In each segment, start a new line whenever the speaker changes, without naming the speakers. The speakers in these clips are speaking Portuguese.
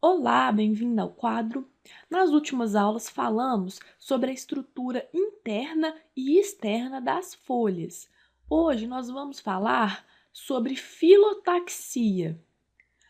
Olá, bem-vindo ao quadro. Nas últimas aulas falamos sobre a estrutura interna e externa das folhas. Hoje nós vamos falar sobre filotaxia.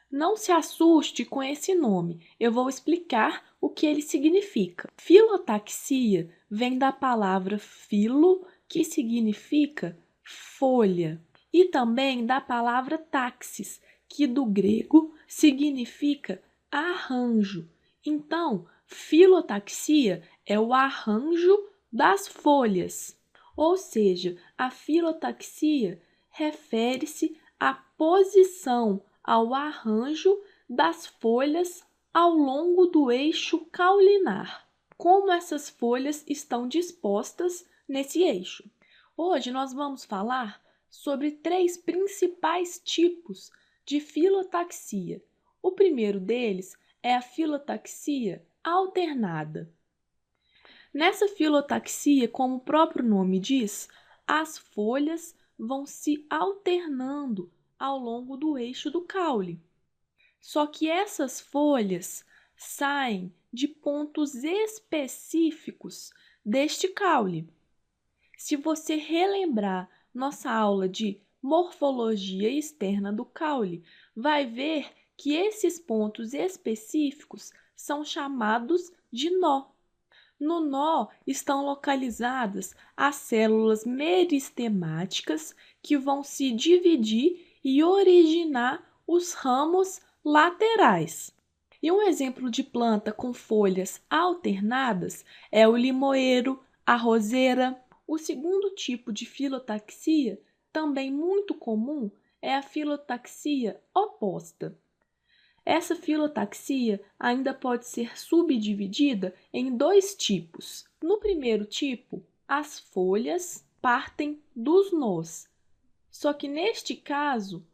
Não se assuste com esse nome, eu vou explicar o que ele significa. Filotaxia vem da palavra filo, que significa folha, e também da palavra taxis, que do grego significa arranjo. Então, filotaxia é o arranjo das folhas. Ou seja, a filotaxia refere-se à posição, ao arranjo das folhas ao longo do eixo caulinar. Como essas folhas estão dispostas nesse eixo. Hoje nós vamos falar sobre 3 principais tipos de filotaxia. O primeiro deles é a filotaxia alternada. Nessa filotaxia, como o próprio nome diz, as folhas vão se alternando ao longo do eixo do caule. Só que essas folhas saem de pontos específicos deste caule. Se você relembrar nossa aula de morfologia externa do caule, vai ver que esses pontos específicos são chamados de nó. No nó estão localizadas as células meristemáticas que vão se dividir e originar os ramos laterais. E um exemplo de planta com folhas alternadas é o limoeiro, a roseira. O segundo tipo de filotaxia, também muito comum, é a filotaxia oposta. Essa filotaxia ainda pode ser subdividida em 2 tipos. No primeiro tipo, as folhas partem dos nós. Só que neste caso,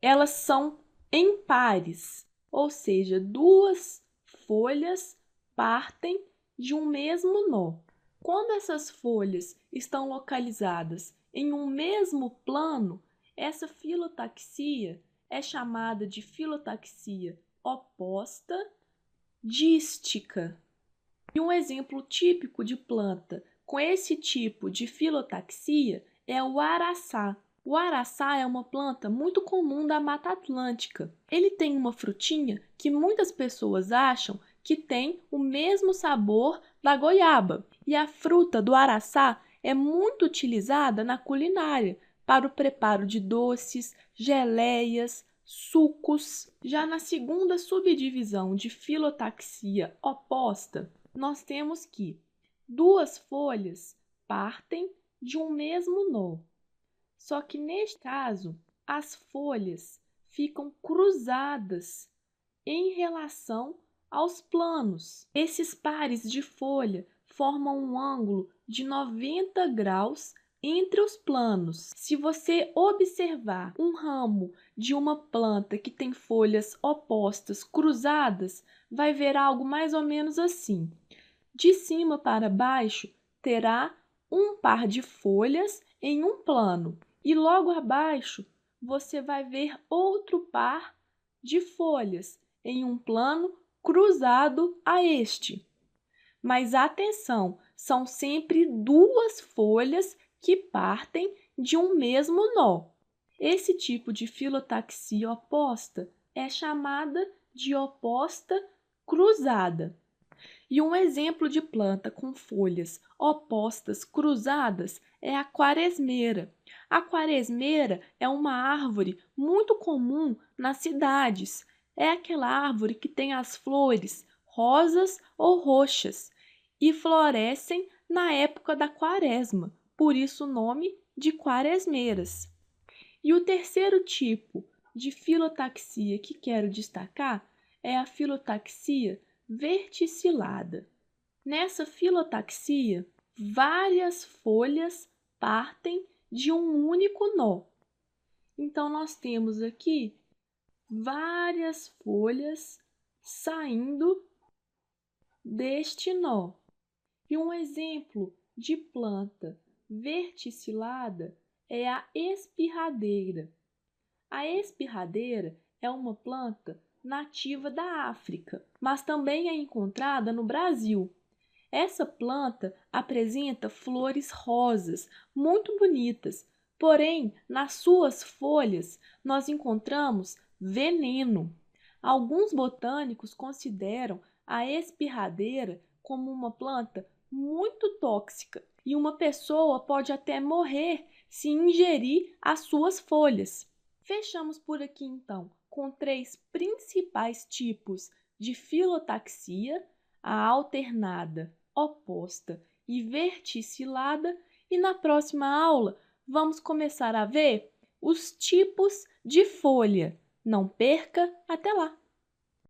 elas são em pares, ou seja, 2 folhas partem de um mesmo nó. Quando essas folhas estão localizadas em um mesmo plano, essa filotaxia é chamada de filotaxia oposta dística. E um exemplo típico de planta com esse tipo de filotaxia é o araçá. O araçá é uma planta muito comum da Mata Atlântica. Ele tem uma frutinha que muitas pessoas acham que tem o mesmo sabor da goiaba. E a fruta do araçá é muito utilizada na culinária para o preparo de doces, geleias, sucos. Já na segunda subdivisão de filotaxia oposta, nós temos que 2 folhas partem de um mesmo nó. Só que neste caso, as folhas ficam cruzadas em relação aos planos. Esses pares de folha formam um ângulo de 90 graus entre os planos. Se você observar um ramo de uma planta que tem folhas opostas cruzadas, vai ver algo mais ou menos assim. De cima para baixo, terá um par de folhas em um plano. E logo abaixo, você vai ver outro par de folhas em um plano cruzado a este. Mas atenção, são sempre 2 folhas que partem de um mesmo nó. Esse tipo de filotaxia oposta é chamada de oposta cruzada. E um exemplo de planta com folhas opostas cruzadas é a quaresmeira. A quaresmeira é uma árvore muito comum nas cidades. É aquela árvore que tem as flores rosas ou roxas e florescem na época da quaresma, por isso o nome de quaresmeiras. E o terceiro tipo de filotaxia que quero destacar é a filotaxia verticilada. Nessa filotaxia, várias folhas partem de um único nó. Então, nós temos aqui várias folhas saindo deste nó. E um exemplo de planta verticilada é a espirradeira. A espirradeira é uma planta nativa da África, mas também é encontrada no Brasil. Essa planta apresenta flores rosas, muito bonitas, porém, nas suas folhas nós encontramos veneno. Alguns botânicos consideram a espirradeira como uma planta muito tóxica e uma pessoa pode até morrer se ingerir as suas folhas. Fechamos por aqui então com 3 principais tipos de filotaxia: a alternada, oposta e verticilada, e na próxima aula vamos começar a ver os tipos de folha. Não perca, até lá!